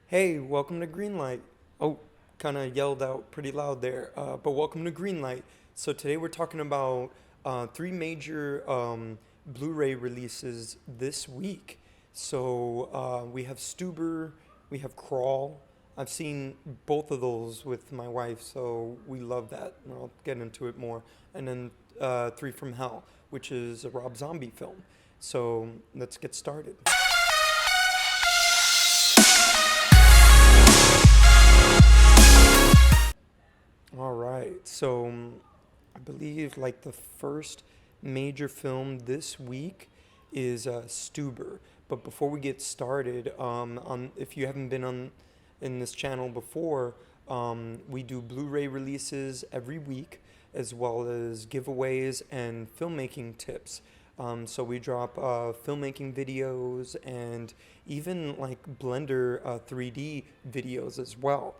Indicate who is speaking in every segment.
Speaker 1: Hey, welcome to Greenlight. Oh, kind of yelled out pretty loud there, but welcome to Greenlight. So today we're talking about three major Blu-ray releases this week. So we have Stuber, we have Crawl. I've seen both of those with my wife, so we love that. And I'll get into it more. And then Three from Hell, which is a Rob Zombie film. So let's get started. All right. So I believe like the first major film this week is Stuber. But before we get started, on if you haven't been on in this channel before, we do Blu-ray releases every week, as well as giveaways and filmmaking tips. So we drop filmmaking videos and even like Blender 3D videos as well.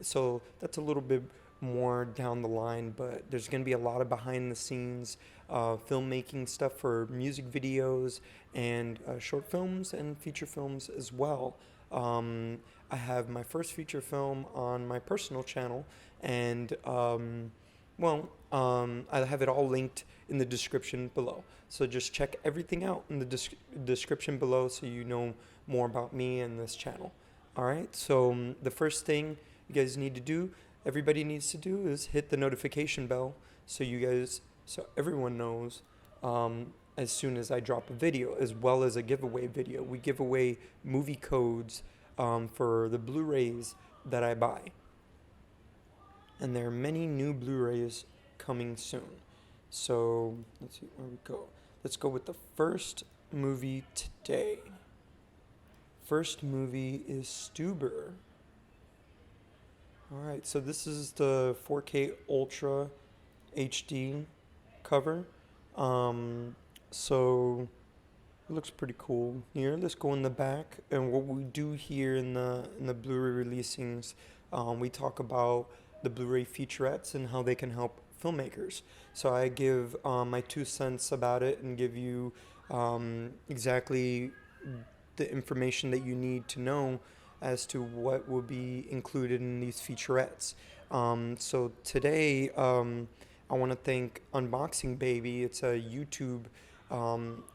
Speaker 1: So that's a little bit more down the line, but there's going to be a lot of behind the scenes filmmaking stuff for music videos and short films and feature films as well. I have my first feature film on my personal channel, and I have it all linked in the description below. So just check everything out in the description below so you know more about me and this channel. All right, so the first thing you guys need to do, everybody needs to do, is hit the notification bell so everyone knows as soon as I drop a video, as well as a giveaway video. We give away movie codes for the Blu-rays that I buy. And there are many new Blu-rays coming soon. So let's see where we go. Let's go with the first movie today. First movie is Stuber. All right, so this is the 4K Ultra HD cover. So it looks pretty cool here. Let's go in the back, and what we do here in the Blu-ray releasings, we talk about the Blu-ray featurettes and how they can help filmmakers. So I give my 2 cents about it and give you exactly the information that you need to know as to what will be included in these featurettes. So today, I want to thank Unboxing Baby. It's a YouTube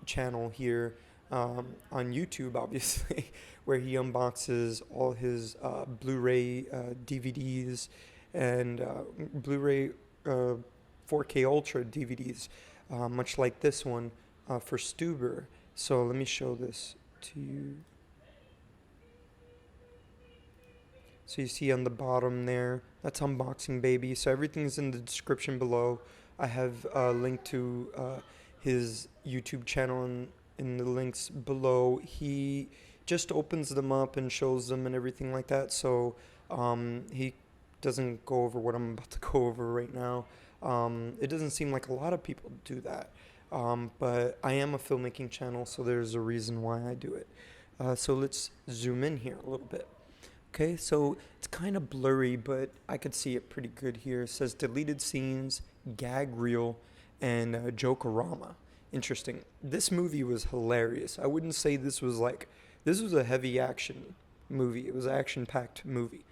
Speaker 1: channel here on YouTube, obviously, where he unboxes all his Blu-ray DVDs and Blu-ray 4K Ultra DVDs, much like this one for Stuber. So let me show this to you. So you see on the bottom there, that's Unboxing Baby. So everything's in the description below. I have a link to his YouTube channel in the links below. He just opens them up and shows them and everything like that. So he doesn't go over what I'm about to go over right now. It doesn't seem like a lot of people do that. But I am a filmmaking channel, so there's a reason why I do it. So let's zoom in here a little bit. Okay, so it's kind of blurry, but I could see it pretty good here. It says deleted scenes, gag reel, and joke-a-rama. Interesting. This movie was hilarious. I wouldn't say this was a heavy action movie. It was an action-packed movie.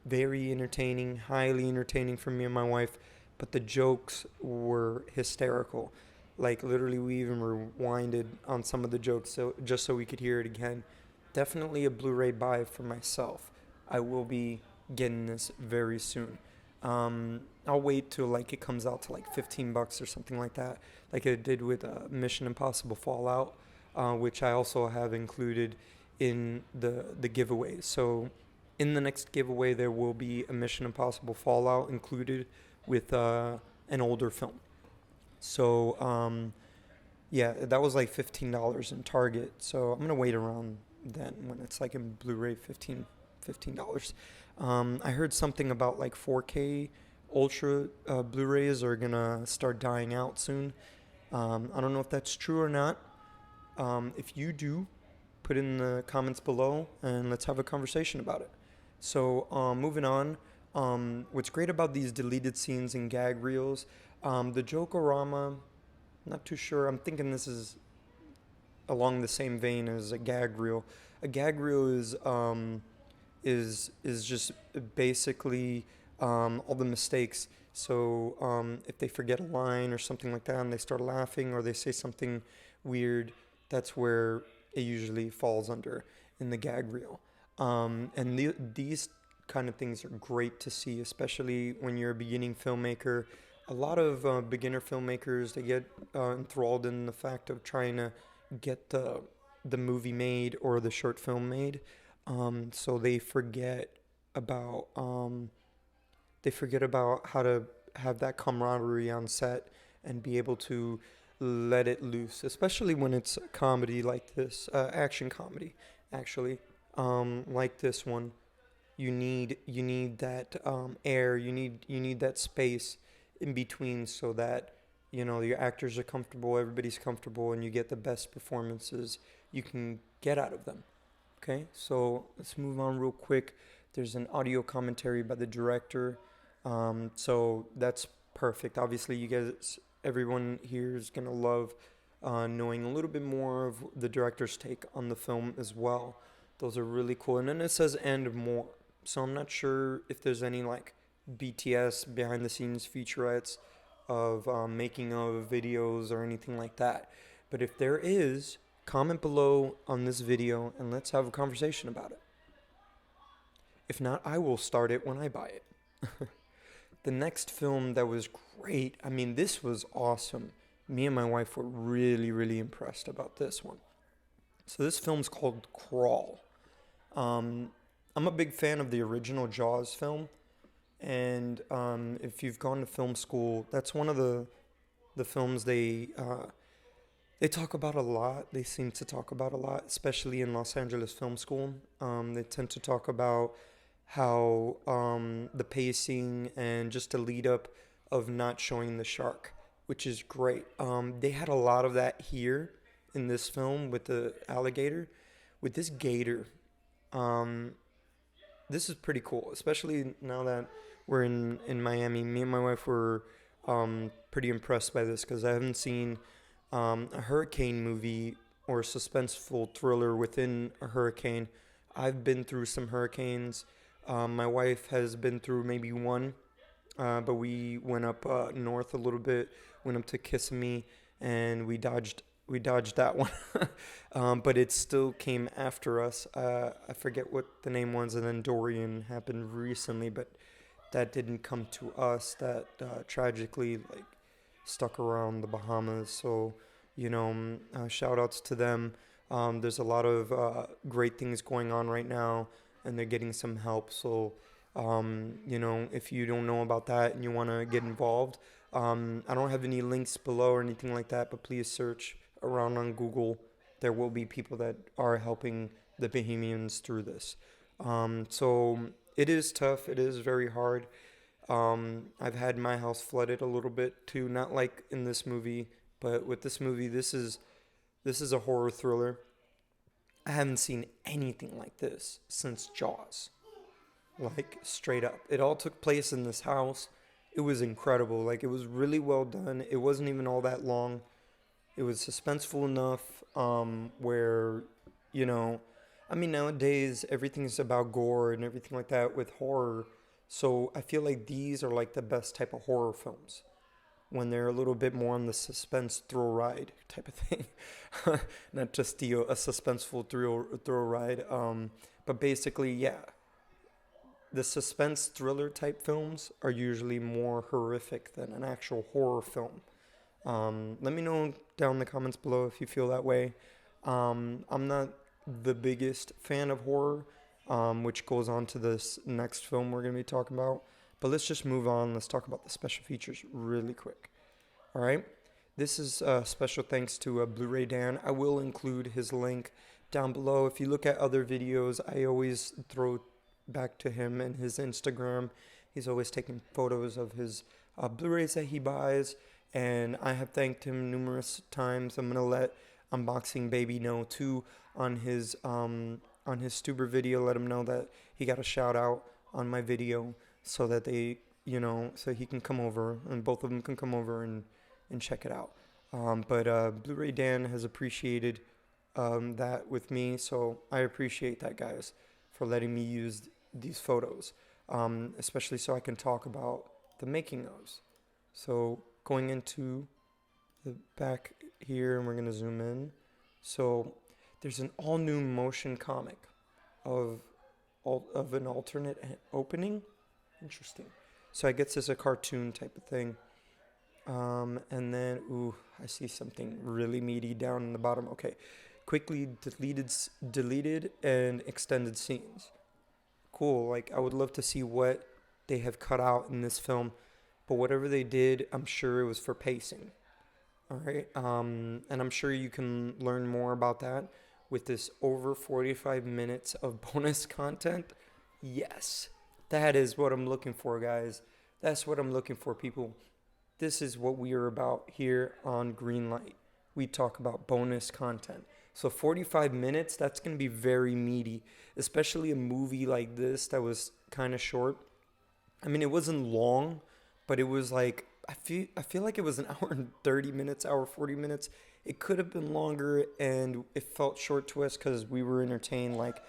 Speaker 1: Very entertaining, highly entertaining for me and my wife, but the jokes were hysterical. Like literally we even rewinded on some of the jokes just so we could hear it again. Definitely a Blu-ray buy for myself. I will be getting this very soon. I'll wait till like it comes out to like $15 or something like that, like it did with Mission Impossible Fallout, which I also have included in the giveaway. So in the next giveaway, there will be a Mission Impossible Fallout included with an older film. So yeah, that was like $15 in Target. So I'm gonna wait around then when it's like in Blu-ray $15. I heard something about like 4K Ultra Blu-rays are gonna start dying out soon. I don't know if that's true or not. If you do, put in the comments below and let's have a conversation about it. So moving on, what's great about these deleted scenes and gag reels, the Jokorama, not too sure. I'm thinking this is along the same vein as a gag reel. A gag reel is is just basically all the mistakes. So if they forget a line or something like that and they start laughing or they say something weird, that's where it usually falls under in the gag reel. These kind of things are great to see, especially when you're a beginning filmmaker. A lot of beginner filmmakers, they get enthralled in the fact of trying to get the movie made or the short film made. So about they forget about how to have that camaraderie on set and be able to let it loose, especially when it's a comedy like this, action comedy, actually, like this one. You need that air. You need that space in between so that your actors are comfortable, everybody's comfortable, and you get the best performances you can get out of them. Okay, so let's move on real quick. There's an audio commentary by the director. So that's perfect. Obviously, you guys, everyone here is going to love knowing a little bit more of the director's take on the film as well. Those are really cool. And then it says and more. So I'm not sure if there's any like BTS behind the scenes featurettes of making of videos or anything like that. But if there is, comment below on this video and let's have a conversation about it. If not, I will start it when I buy it. The next film that was great, I mean, this was awesome. Me and my wife were really, really impressed about this one. So this film's called Crawl. I'm a big fan of the original Jaws film, and if you've gone to film school, that's one of the films they talk about a lot. They seem to talk about a lot, especially in Los Angeles Film School. They tend to talk about how the pacing and just the lead up of not showing the shark, which is great. They had a lot of that here in this film with the alligator. With this gator, this is pretty cool, especially now that we're in Miami. Me and my wife were pretty impressed by this because I haven't seen a hurricane movie or suspenseful thriller within a hurricane. I've been through some hurricanes. My wife has been through maybe one, but we went up north a little bit, went up to Kissimmee, and we dodged that one. But it still came after us. I forget what the name was, and then Dorian happened recently, but that didn't come to us. That tragically stuck around the Bahamas. So shout outs to them. There's a lot of great things going on right now, and they're getting some help. So if you don't know about that and you want to get involved, I don't have any links below or anything like that, but please search around on Google. There will be people that are helping the Bahamians through this. So it is tough. It is very hard. I've had my house flooded a little bit too, not like in this movie, but with this movie, this is a horror thriller. I haven't seen anything like this since Jaws. Like straight up. It all took place in this house. It was incredible. Like it was really well done. It wasn't even all that long. It was suspenseful enough where, I mean, nowadays everything's about gore and everything like that with horror. So I feel like these are like the best type of horror films when they're a little bit more on the suspense thrill ride type of thing. Not just a suspenseful thrill ride. But basically, yeah, the suspense thriller type films are usually more horrific than an actual horror film. Let me know down in the comments below if you feel that way. I'm not the biggest fan of horror, which goes on to this next film we're going to be talking about. But let's just move on. Let's talk about the special features really quick. All right. This is special thanks to Blu-ray Dan. I will include his link down below. If you look at other videos, I always throw back to him and his Instagram. He's always taking photos of his Blu-rays that he buys, and I have thanked him numerous times. I'm gonna let Unboxing Baby know too on his Stuber video. Let him know that he got a shout out on my video, so that so he can come over and both of them can come over and check it out. But Blu-ray Dan has appreciated that with me, so I appreciate that, guys, for letting me use these photos, especially so I can talk about the making ofs. So going into the back here, and we're gonna zoom in. So there's an all new motion comic of of an alternate opening. Interesting. So I guess it's a cartoon type of thing. And then, ooh, I see something really meaty down in the bottom. Okay, quickly deleted and extended scenes. Cool. Like I would love to see what they have cut out in this film, but whatever they did, I'm sure it was for pacing. All right. And I'm sure you can learn more about that with this over 45 minutes of bonus content. Yes, that is what I'm looking for, guys. That's what I'm looking for, people. This is what we are about here on Greenlight. We talk about bonus content. So 45 minutes, that's going to be very meaty, especially a movie like this that was kind of short. I mean, it wasn't long, but it was like I feel like it was an hour and 30 minutes, hour 40 minutes. It could have been longer and it felt short to us cuz we were entertained like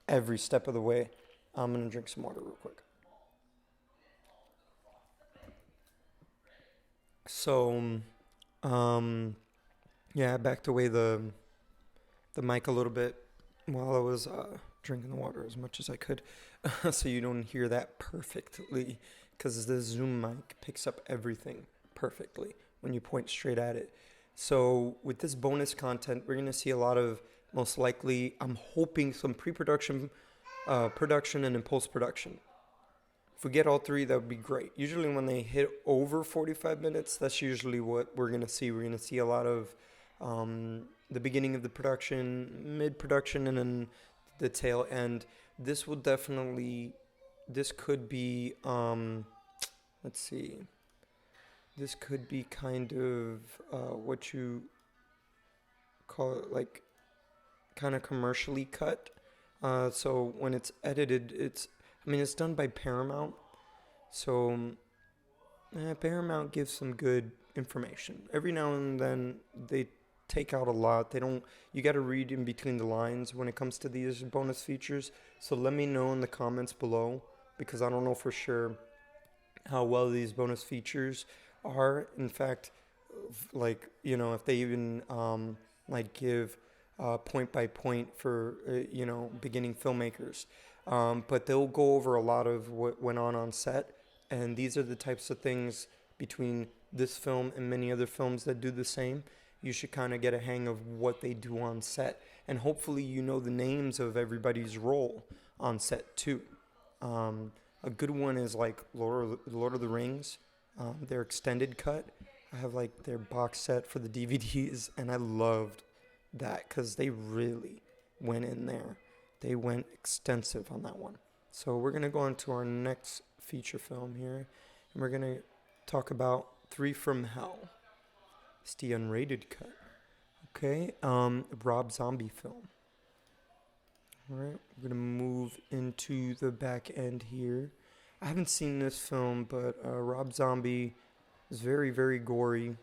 Speaker 1: every step of the way. I'm going to drink some water real quick. So, um yeah, I backed away the mic a little bit while I was drinking the water as much as I could, so you don't hear that perfectly, because the Zoom mic picks up everything perfectly when you point straight at it. So with this bonus content, we're gonna see a lot of, most likely, I'm hoping some pre-production, production, and in post-production. If we get all three, that would be great. Usually, when they hit over 45 minutes, that's usually what we're going to see. We're going to see a lot of the beginning of the production, mid production, and then the tail end. This will definitely, this could be, let's see, this could be kind of what you call it, like kind of commercially cut. So when it's edited, I mean, it's done by Paramount. So Paramount gives some good information. Every now and then they take out a lot. They don't, you got to read in between the lines when it comes to these bonus features. So let me know in the comments below, because I don't know for sure how well these bonus features are. In fact, like, if they even like give point by point for beginning filmmakers, but they'll go over a lot of what went on set, and these are the types of things between this film and many other films that do the same. You should kind of get a hang of what they do on set, and hopefully you know the names of everybody's role on set too. A good one is like Lord of the Rings, their extended cut. I have like their box set for the DVDs, and I loved that because they really went in there. They went extensive on that one. So we're gonna go on to our next feature film here, and we're gonna talk about Three from Hell. It's the unrated cut. Okay, Rob Zombie film. All right, we're gonna move into the back end here. I haven't seen this film, but Rob Zombie is very, very gory.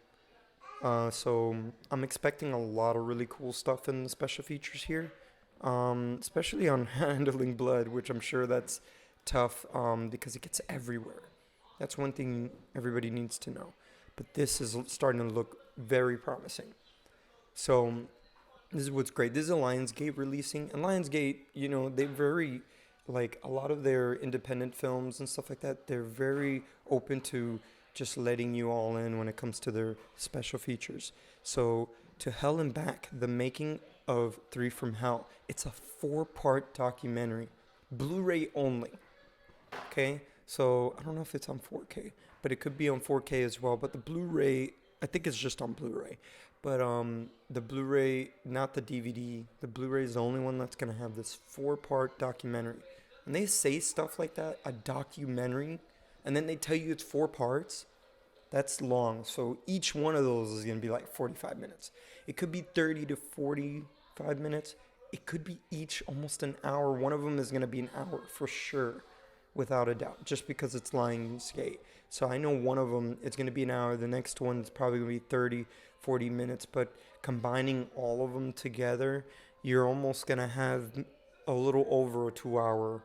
Speaker 1: So I'm expecting a lot of really cool stuff in the special features here, especially on handling blood, which I'm sure that's tough because it gets everywhere. That's one thing everybody needs to know. But this is starting to look very promising. So this is what's great. This is a Lionsgate releasing, and Lionsgate, they very, like a lot of their independent films and stuff like that, they're very open to just letting you all in when it comes to their special features. So To Hell and Back, the making of Three from Hell. It's a 4-part documentary, Blu-ray only. Okay, so I don't know if it's on 4K, but it could be on 4K as well. But the Blu-ray, I think it's just on Blu-ray. But the Blu-ray, not the DVD, the Blu-ray is the only one that's gonna have this 4-part documentary. And they say stuff like that, a documentary, and then they tell you it's 4 parts. That's long. So each one of those is gonna be like 45 minutes. It could be 30 to 45 minutes. It could be each almost an hour. One of them is gonna be an hour for sure, without a doubt, just because it's Lionsgate. So I know one of them it's going to be an hour. The next one is probably going to be 30, 40 minutes. But combining all of them together, you're almost going to have a little over a 2-hour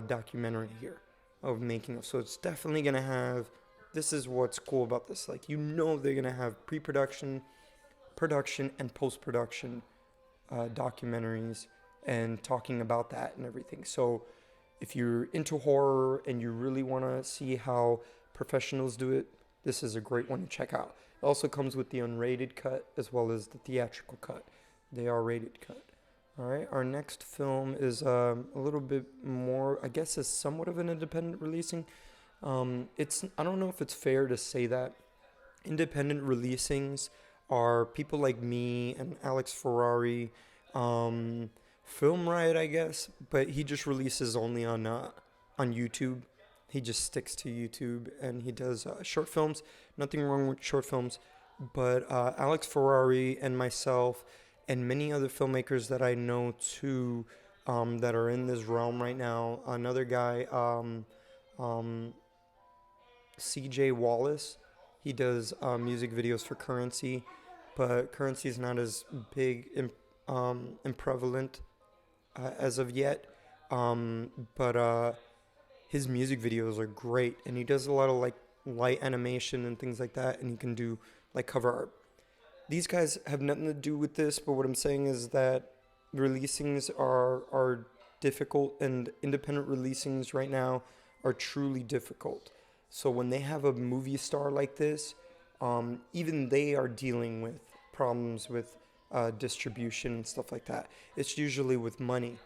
Speaker 1: documentary here of making of. So it's definitely gonna have. This is what's cool about this. Like they're gonna have pre-production, production, and post-production documentaries and talking about that and everything. So if you're into horror and you really want to see how professionals do it, this is a great one to check out. It also comes with the unrated cut as well as the theatrical cut, the R-rated cut. All right, our next film is a little bit more, I guess, is somewhat of an independent releasing. I don't know if it's fair to say that independent releasings are people like me and Alex Ferrari, Film Riot, I guess, but he just releases only on YouTube. He just sticks to YouTube and he does short films. Nothing wrong with short films, but Alex Ferrari and myself and many other filmmakers that I know too, that are in this realm right now. Another guy, CJ Wallace, he does music videos for Currency, but Currency is not as big and prevalent as of yet. But his music videos are great, and he does a lot of like light animation and things like that, and he can do like cover art. These guys have nothing to do with this, but what I'm saying is that releasings are difficult, and independent releasings right now are truly difficult. So when they have a movie star like this, even they are dealing with problems with distribution and stuff like that. It's usually with money.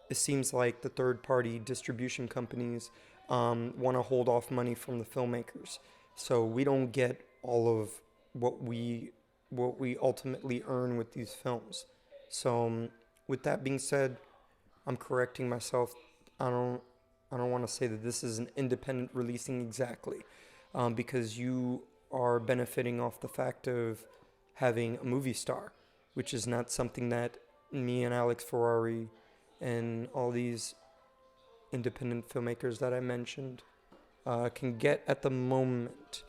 Speaker 1: It seems like the third-party distribution companies want to hold off money from the filmmakers, so we don't get all of what we ultimately earn with these films. So with that being said, I'm correcting myself. I don't want to say that this is an independent releasing exactly, because you are benefiting off the fact of having a movie star, which is not something that me and Alex Ferrari and all these independent filmmakers that I mentioned can get at the moment.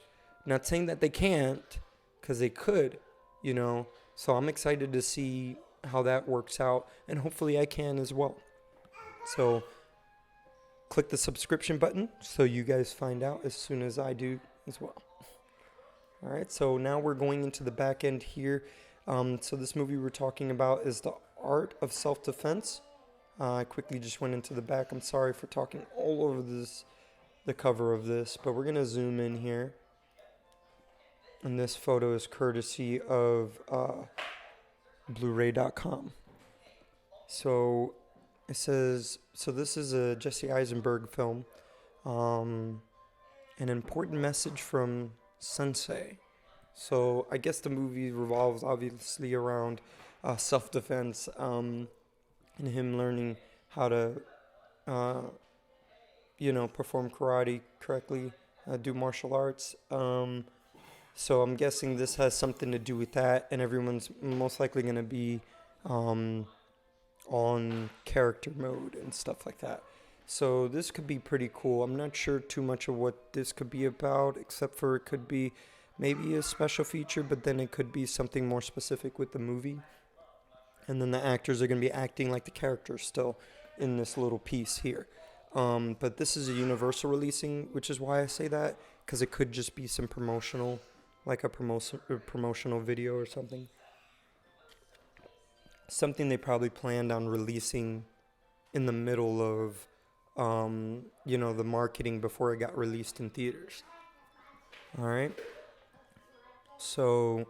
Speaker 1: Not saying that they can't, because they could, you know. So I'm excited to see how that works out, and hopefully I can as well. So click the subscription button so you guys find out as soon as I do as well. All right, so now we're going into the back end here. So this movie we're talking about is The Art of Self-Defense. I quickly just went into the back. I'm sorry for talking all over the cover of this, but we're going to zoom in here. And this photo is courtesy of Bluray.com. So it says, so this is a Jesse Eisenberg film. An important message from Sensei. So I guess the movie revolves obviously around self-defense, and him learning how to, perform karate correctly, do martial arts. So I'm guessing this has something to do with that, and everyone's most likely going to be on character mode and stuff like that. So this could be pretty cool. I'm not sure too much of what this could be about, except for it could be maybe a special feature, but then it could be something more specific with the movie. And then the actors are going to be acting like the characters still in this little piece here. But this is a universal releasing, which is why I say that, because it could just be some promotional, like a promotional video or something. Something they probably planned on releasing in the middle of, the marketing before it got released in theaters. All right. So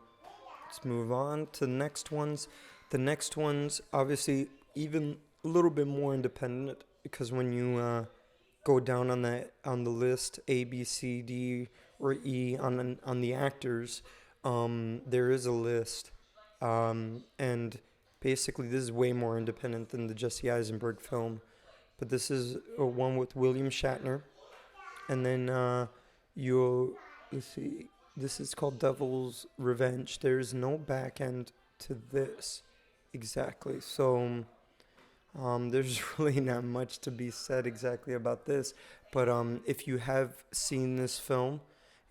Speaker 1: let's move on to the next ones. The next ones, obviously, even a little bit more independent, because when you go down on the list, A, B, C, D, or E on the actors, there is a list, and basically this is way more independent than the Jesse Eisenberg film, but this is one with William Shatner, and then let's see, this is called Devil's Revenge. There's no back end to this. Exactly. So there's really not much to be said exactly about this. But if you have seen this film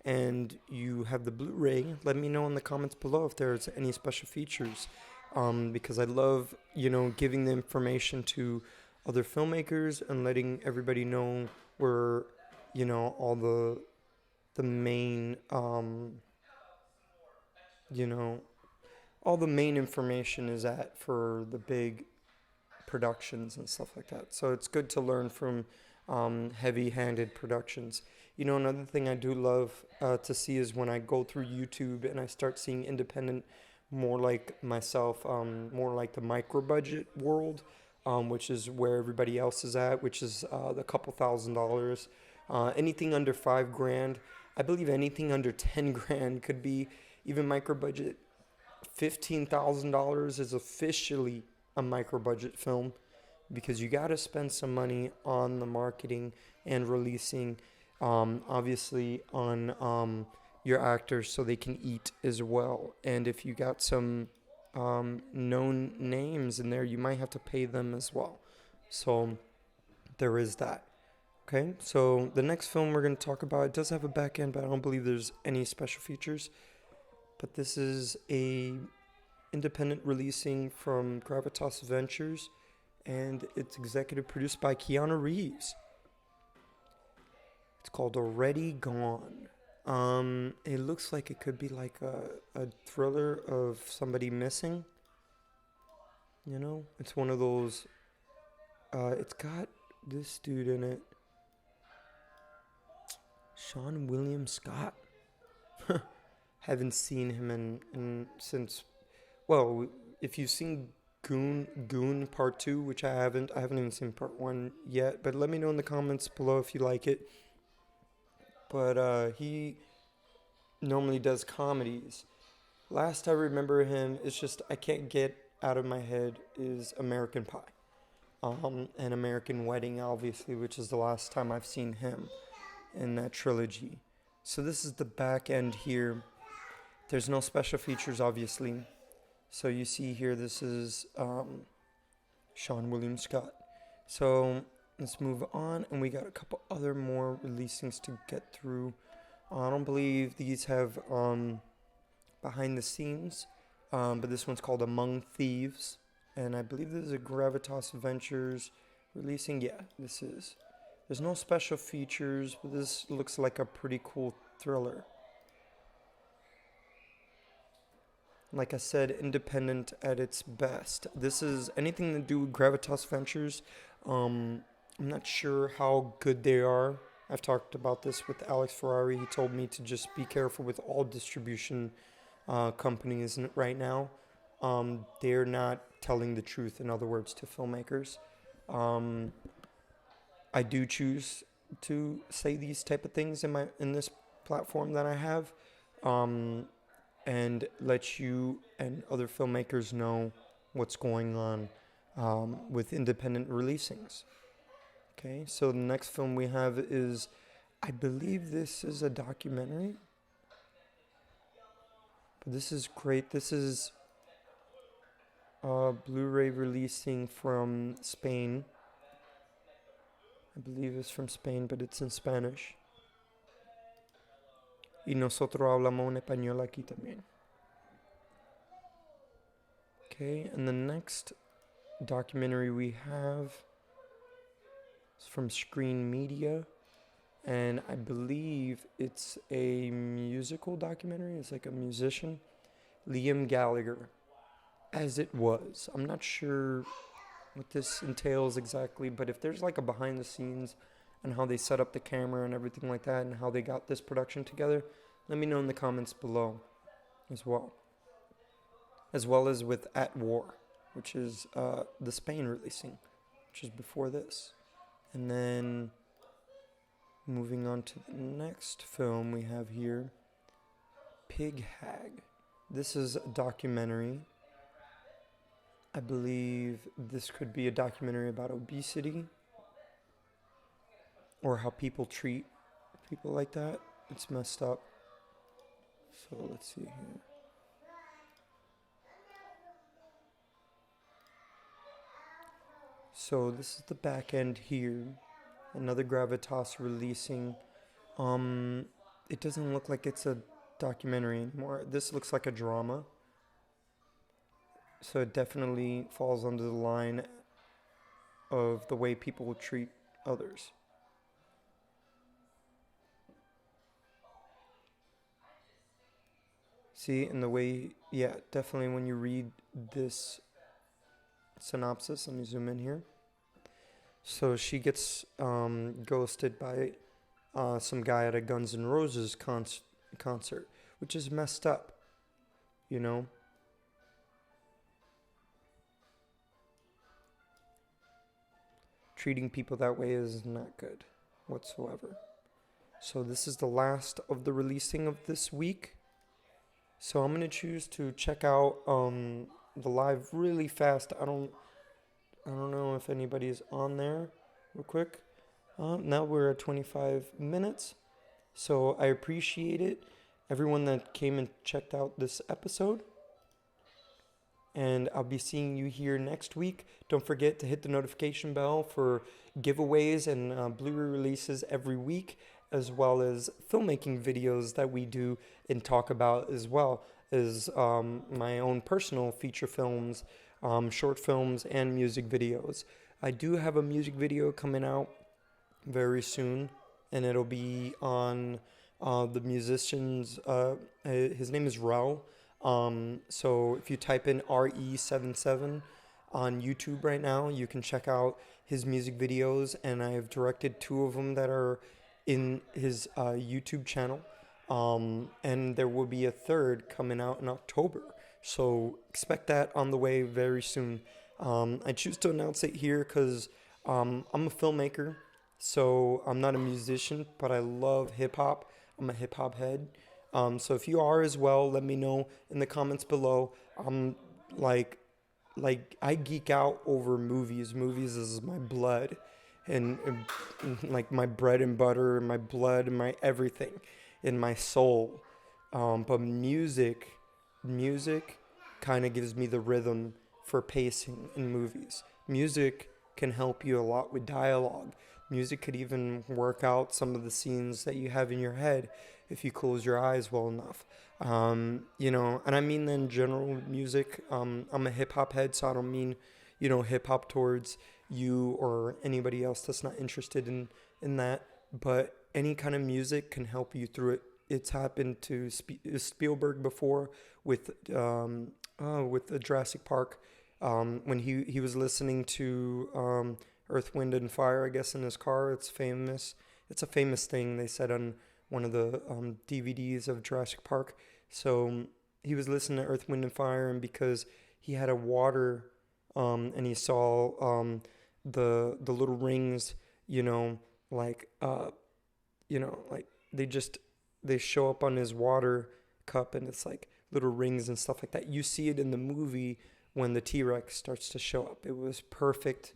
Speaker 1: and you have the Blu-ray, let me know in the comments below if there's any special features. Because I love, giving the information to other filmmakers and letting everybody know where, all the main, you know, all the main information is at for the big productions and stuff like that. So it's good to learn from heavy-handed productions. Another thing I do love to see is when I go through YouTube and I start seeing independent, more like myself, more like the micro-budget world, which is where everybody else is at, which is the couple $1,000s. Anything under $5,000, I believe anything under 10 grand could be even micro-budget. $15,000 is officially a micro budget film because you got to spend some money on the marketing and releasing, obviously on your actors so they can eat as well. And if you got some known names in there, you might have to pay them as well. So there is that. Okay, so the next film we're going to talk about, it does have a back end, but I don't believe there's any special features. But this is a independent releasing from Gravitas Ventures, and it's executive produced by Keanu Reeves. It's called Already Gone. It looks like it could be like a thriller of somebody missing. It's one of those. It's got this dude in it, Sean William Scott. Haven't seen him in since. Well, if you've seen Goon Part 2, which I haven't even seen Part 1 yet, but let me know in the comments below if you like it. But he normally does comedies. Last I remember him, it's just I can't get out of my head, is American Pie. And American Wedding, obviously, which is the last time I've seen him in that trilogy. So this is the back end here. There's no special features, obviously. So you see here, this is Sean William Scott. So let's move on, and we got a couple other more releasings to get through. I don't believe these have behind the scenes, but this one's called Among Thieves, and I believe this is a Gravitas Ventures releasing. Yeah, this is. There's no special features, but this looks like a pretty cool thriller. Like I said, independent at its best. This is anything to do with Gravitas Ventures. I'm not sure how good they are. I've talked about this with Alex Ferrari. He told me to just be careful with all distribution companies right now. They're not telling the truth, in other words, to filmmakers. I do choose to say these type of things in this platform that I have. And let you and other filmmakers know what's going on with independent releasings. Okay, so the next film we have is, I believe this is a documentary. But this is great. This is Blu-ray releasing from Spain. I believe it's from Spain, but it's in Spanish. Y nosotros hablamos en español aquí también. Okay, and the next documentary we have is from Screen Media, and I believe it's a musical documentary. It's like a musician, Liam Gallagher, as it was. I'm not sure what this entails exactly, but if there's like a behind the scenes and how they set up the camera and everything like that and how they got this production together, let me know in the comments below as well. As well as with At War, which is the Spain releasing, which is before this. And then moving on to the next film we have here, Pig Hag. This is a documentary. I believe this could be a documentary about obesity or how people treat people like that. It's messed up. So let's see here. So this is the back end here. Another Gravitas releasing. It doesn't look like it's a documentary anymore. This looks like a drama. So it definitely falls under the line of the way people treat others. See, and the way, yeah, definitely when you read this synopsis, let me zoom in here. So she gets ghosted by some guy at a Guns N' Roses concert, which is messed up, you know? Treating people that way is not good whatsoever. So this is the last of the releasing of this week. So I'm gonna choose to check out the live really fast. I don't know if anybody's on there real quick. Now we're at 25 minutes. So I appreciate it. Everyone that came and checked out this episode. And I'll be seeing you here next week. Don't forget to hit the notification bell for giveaways and Blu-ray releases every week, as well as filmmaking videos that we do and talk about, as well as my own personal feature films, short films, and music videos. I do have a music video coming out very soon, and it'll be on the musician's. His name is Rel. So if you type in RE77 on YouTube right now, you can check out his music videos, and I have directed 2 of them that are in his YouTube channel. And there will be a 3rd coming out in October. So expect that on the way very soon. I choose to announce it here because I'm a filmmaker, so I'm not a musician, but I love hip hop. I'm a hip hop head. So if you are as well, let me know in the comments below. Like I geek out over movies. Movies is my blood, and like my bread and butter, and my blood, and my everything, in my soul. But music kind of gives me the rhythm for pacing in movies. Music can help you a lot with dialogue. Music could even work out some of the scenes that you have in your head if you close your eyes well enough. And I mean in general music. I'm a hip hop head, so I don't mean, hip hop towards you or anybody else that's not interested in that. But any kind of music can help you through it. It's happened to Spielberg before with the Jurassic Park, when he was listening to Earth, Wind, and Fire, I guess, in his car. It's famous. It's a famous thing they said on one of the DVDs of Jurassic Park. So he was listening to Earth, Wind, and Fire, and because he had a water, and he saw the little rings, like like they show up on his water cup, and it's like little rings and stuff like that. You see it in the movie when the T-Rex starts to show up. It was perfect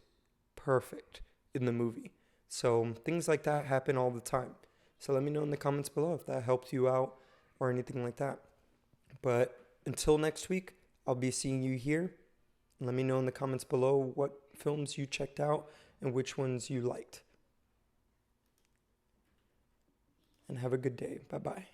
Speaker 1: in the movie. So things like that happen all the time. So let me know in the comments below if that helped you out or anything like that. But until next week, I'll be seeing you here. Let me know in the comments below what films you checked out and which ones you liked. And have a good day. Bye-bye.